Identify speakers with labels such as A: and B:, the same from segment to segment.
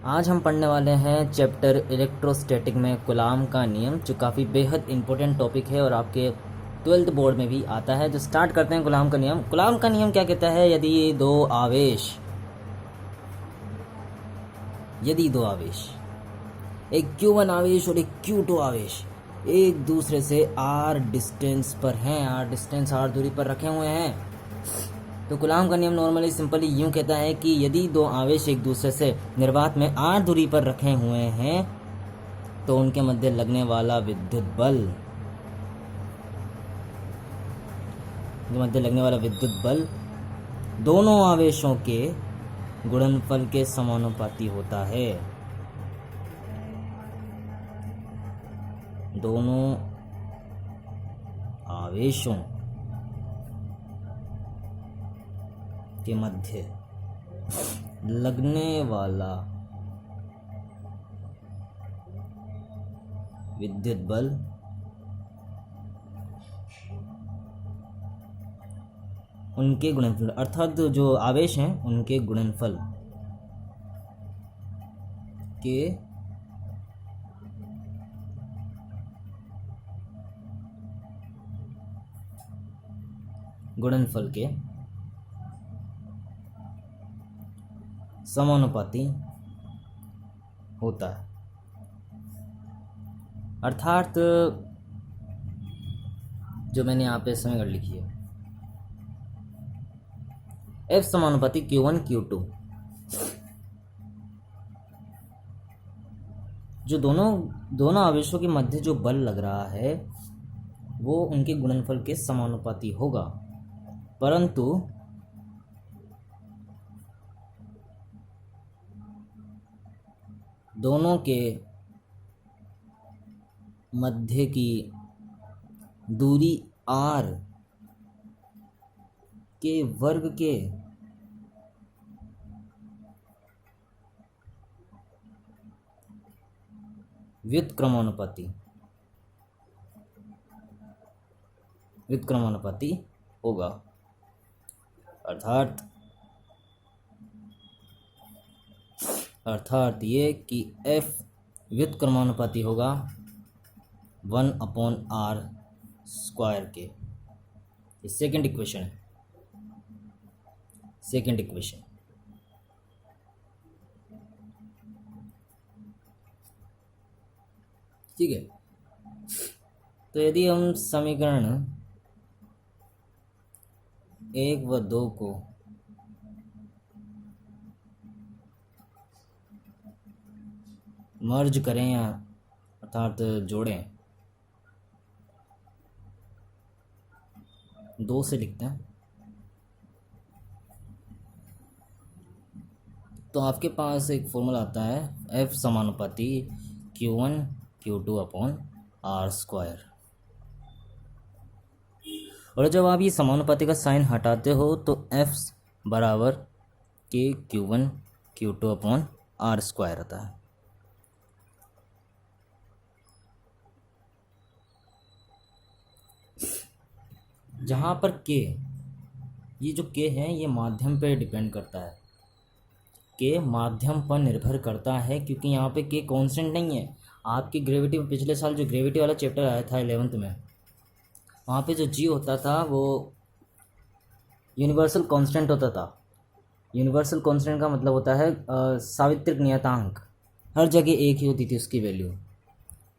A: आज हम पढ़ने वाले हैं चैप्टर इलेक्ट्रोस्टैटिक में कूलाम का नियम, जो काफ़ी बेहद इंपॉर्टेंट टॉपिक है और आपके 12th बोर्ड में भी आता है। जो स्टार्ट करते हैं कूलाम का नियम। कूलाम का नियम क्या कहता है? यदि दो आवेश एक Q1 आवेश और एक Q2 आवेश एक दूसरे से r डिस्टेंस पर हैं, r दूरी पर रखे हुए हैं, तो कूलाम का नियम नॉर्मली सिंपली यूं कहता है कि यदि दो आवेश एक दूसरे से निर्वात में r दूरी पर रखे हुए हैं तो उनके मध्य लगने वाला विद्युत बल दोनों आवेशों के गुणनफल के समानुपाती होता है। दोनों आवेशों के मध्य लगने वाला विद्युत बल उनके गुणनफल, अर्थात जो आवेश हैं उनके गुणनफल के समानुपाती होता है। अर्थात जो मैंने यहाँ पे समीकरण लिखी है, F समानुपाती Q1 Q2, जो दोनों आवेशों के मध्य जो बल लग रहा है वो उनके गुणनफल के समानुपाती होगा, परंतु दोनों के मध्य की दूरी r के वर्ग के व्युत्क्रमानुपाती होगा। अर्थात ये कि F व्युत्क्रमानुपाती होगा 1/r² के। सेकेंड इक्वेशन ठीक है। तो यदि हम समीकरण 1 व 2 को मर्ज करें या अर्थात जोड़ें, 2 से लिखते हैं, तो आपके पास एक फॉर्मूला आता है F समानुपाती Q1 Q2/r²। और जब आप ये समानुपाती का साइन हटाते हो तो F बराबर के Q1 Q2/r² आता है। जहाँ पर K, ये जो K है ये माध्यम पर डिपेंड करता है, K माध्यम पर निर्भर करता है, क्योंकि यहाँ पे K कांस्टेंट नहीं है। आपकी ग्रेविटी, पिछले साल जो ग्रेविटी वाला चैप्टर आया था 11th में, वहाँ पे जो G होता था वो यूनिवर्सल कांस्टेंट होता था। यूनिवर्सल कांस्टेंट का मतलब होता है सावित्रिक नियतांक, हर जगह एक ही होती थी उसकी वैल्यू।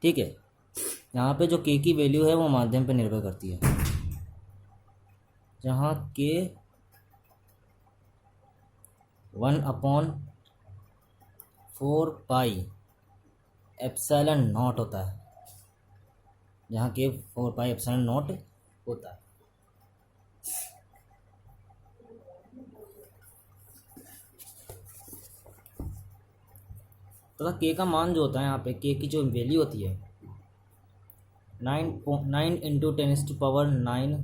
A: ठीक है, यहाँ पे जो K की वैल्यू है वो माध्यम पे निर्भर करती है। जहाँ K 1/4πε0 होता है, जहाँ K 4πε0 होता है। तो K का मान जो होता है, यहाँ पे K की जो वैल्यू होती है 9 × 10⁹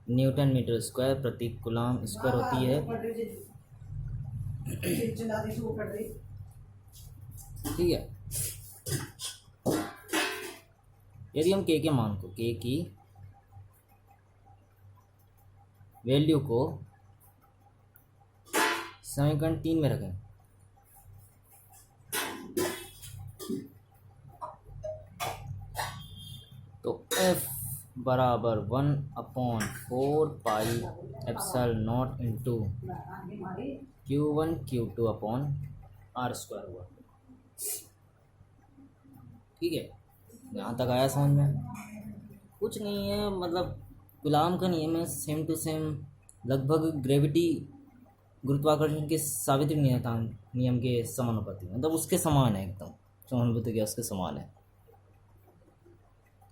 A: न्यूटन मीटर स्क्वायर प्रति कूलाम स्क्वायर होती है। ठीक है, यदि हम K के मान को, K की वैल्यू को समीकरण 3 में रखें एफ बराबर 1/4 pi epsilon not into Q1 Q2 upon R² हुआ। ठीक है, यहाँ तक आया समझ में? कुछ नहीं है, मतलब गुलाम का नियम है, सेम टू सेम, लगभग ग्रेविटी गुरुत्वाकर्षण के सावित्री नियम के समानुपाती, मतलब उसके समान है एकदम, समानुपाती के उसके समान है।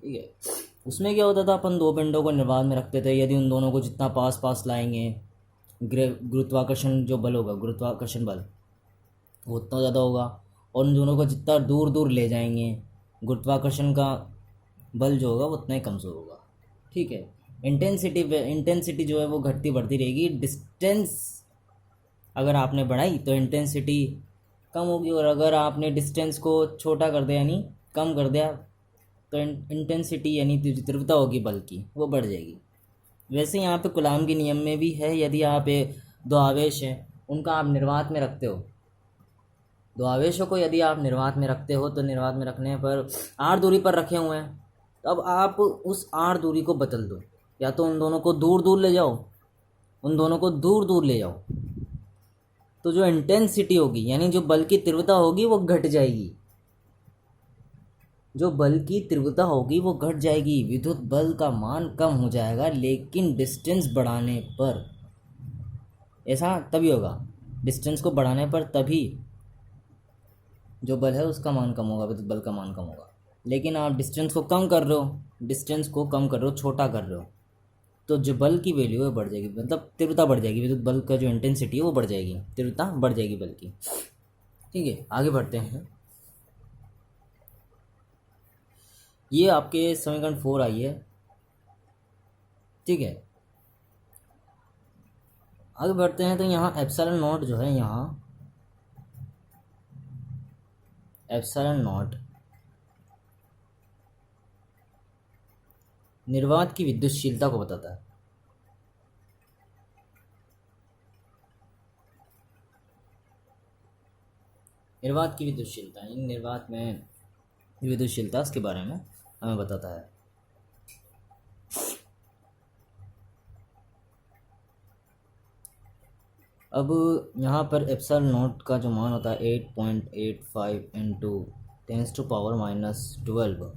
A: ठीक है, उसमें क्या होता था, अपन दो पिंडों को निर्वात में रखते थे, यदि उन दोनों को जितना पास पास लाएंगे गुरुत्वाकर्षण जो बल होगा, गुरुत्वाकर्षण बल वो उतना ज़्यादा होगा, और उन दोनों को जितना दूर दूर ले जाएंगे गुरुत्वाकर्षण का बल जो होगा वो उतना ही कमज़ोर होगा। ठीक है, इंटेंसिटी जो है वो घटती बढ़ती रहेगी, डिस्टेंस अगर आपने बढ़ाई तो इंटेंसिटी कम होगी, और अगर आपने डिस्टेंस को छोटा कर दिया यानी कम कर दिया तो इंटेंसिटी यानी तीव्रता होगी बल की वो बढ़ जाएगी। वैसे यहाँ पे कूलाम के नियम में भी है, यदि आप दो आवेश हैं उनका आप निर्वात में रखते हो, दो आवेशों को यदि आप निर्वात में रखते हो तो निर्वात में रखने पर r दूरी पर रखे हुए हैं, तब आप उस r दूरी को बदल दो, या तो उन दोनों को दूर दूर ले जाओ, उन दोनों को दूर दूर ले जाओ, तो जो इंटेंसिटी होगी यानी जो बल की तीव्रता होगी वो घट जाएगी, जो बल की तीव्रता होगी वो घट जाएगी, विद्युत बल का मान कम हो जाएगा। लेकिन डिस्टेंस बढ़ाने पर ऐसा तभी होगा, डिस्टेंस को बढ़ाने पर तभी जो बल है उसका मान कम होगा, विद्युत बल का मान कम होगा। लेकिन आप डिस्टेंस को कम कर रहे हो, डिस्टेंस को कम कर रहे हो, छोटा कर रहे हो, तो जो बल की वैल्यू है बढ़ जाएगी, मतलब तीव्रता बढ़ जाएगी, विद्युत बल का जो इंटेंसिटी है वो बढ़ जाएगी, तीव्रता बढ़ जाएगी बल की। ठीक है, आगे बढ़ते हैं। ये आपके समीकरण 4 आई है। ठीक है, आगे बढ़ते हैं। तो यहाँ एप्सिलॉन नॉट जो है, यहाँ एप्सिलॉन नॉट निर्वात की विद्युतशीलता को बताता है। निर्वात की विद्युतशीलता, इन निर्वात में विद्युतशीलता उसके बारे में हमें बताता है। अब यहाँ पर एप्सिलॉन नॉट का जो मान होता है 8.85 into 10⁻⁻12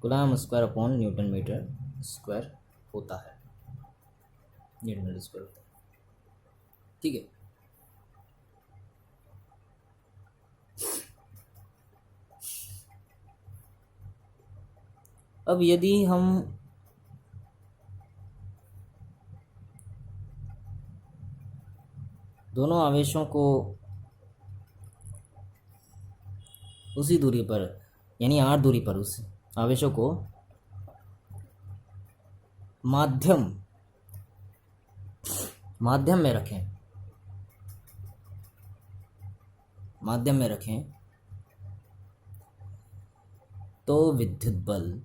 A: coulomb square upon newton metre square होता है, न्यूटन मीटर स्क्वायर होता है। ठीक है, अब यदि हम दोनों आवेशों को उसी दूरी पर यानी r दूरी पर उस आवेशों को माध्यम में रखें तो विद्युत बल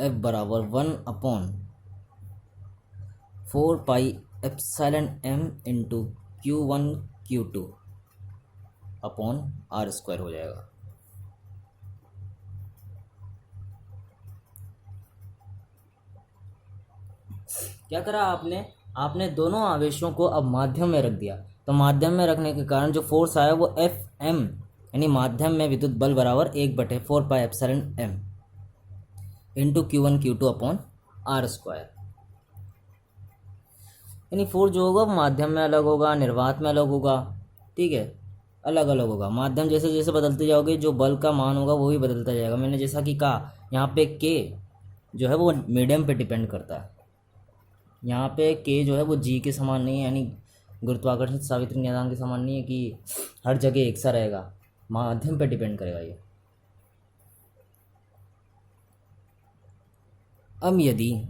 A: F बराबर 1/4 pi epsilon m into Q1 Q2 upon R² हो जाएगा। क्या करा आपने दोनों आवेशों को अब माध्यम में रख दिया, तो माध्यम में रखने के कारण जो फोर्स आया वो Fm यानी माध्यम में विद्युत बल बराबर 1/4 pi epsilon m into Q1 Q2 upon R²। यानी फोर्स जो होगा माध्यम में अलग होगा, निर्वात में अलग होगा। ठीक है, अलग अलग होगा। माध्यम जैसे जैसे बदलते जाओगे जो बल का मान होगा वो भी बदलता जाएगा। मैंने जैसा कि कहा यहाँ पे K जो है वो मीडियम पे डिपेंड करता है। यहाँ पे K जो है वो G के समान नहीं है, यानी गुरुत्वाकर्षण सावित्री नियतांक के समान नहीं है कि हर जगह एक सा रहेगा, माध्यम पे डिपेंड करेगा ये। अब यदि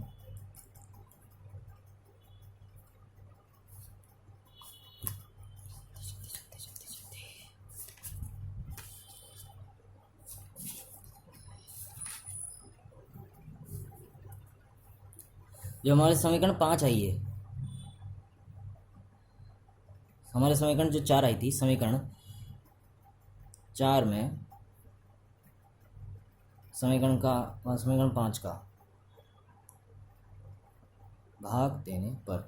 A: जो हमारे समीकरण 5 आई है, हमारे समीकरण जो 4 आई थी, समीकरण 4 में समीकरण 5 का भाग देने पर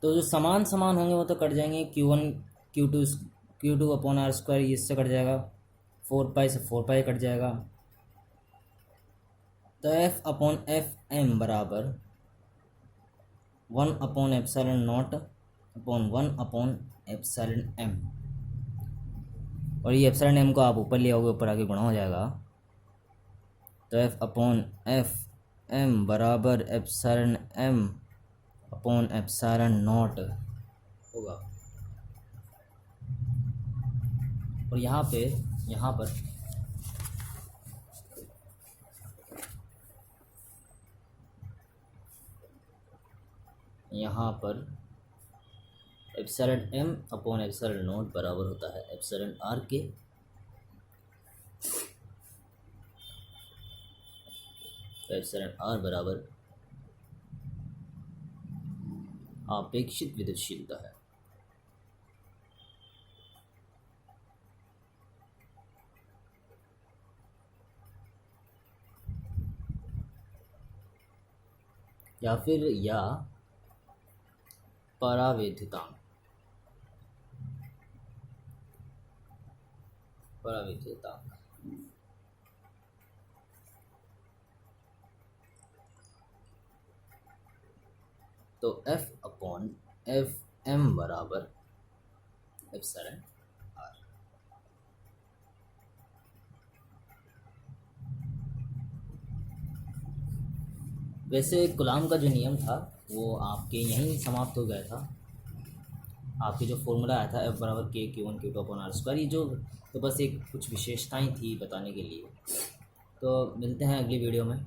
A: तो जो समान समान होंगे वो तो कट जाएंगे। Q1 Q2 upon R square इससे कट जाएगा, 4 पाई से 4 पाई कट जाएगा। तो F अपॉन एफ एम बराबर 1 upon epsilon not upon 1 upon epsilon M, और ये एप्सिलॉन एम को आप ऊपर ले आओगे, ऊपर आके गुणा हो जाएगा। तो F अपॉन एफ एम बराबर epsilon M upon epsilon not होगा। और यहाँ पर epsilon M upon epsilon not बराबर होता है एप्सिलॉन आर के। एप्सिलॉन आर बराबर आपेक्षिक विद्युतशीलता है। या फिर परावैद्युतांक। तो F अपॉन एफ एम बराबर एप्सिलॉन आर। वैसे कूलाम का जो नियम था वो आपके यहीं समाप्त हो गया था। आपके जो फॉर्मूला आया था F बराबर Q1 Q2 upon R square, ये जो तो बस एक कुछ विशेषताएं थी बताने के लिए। तो मिलते हैं अगली वीडियो में।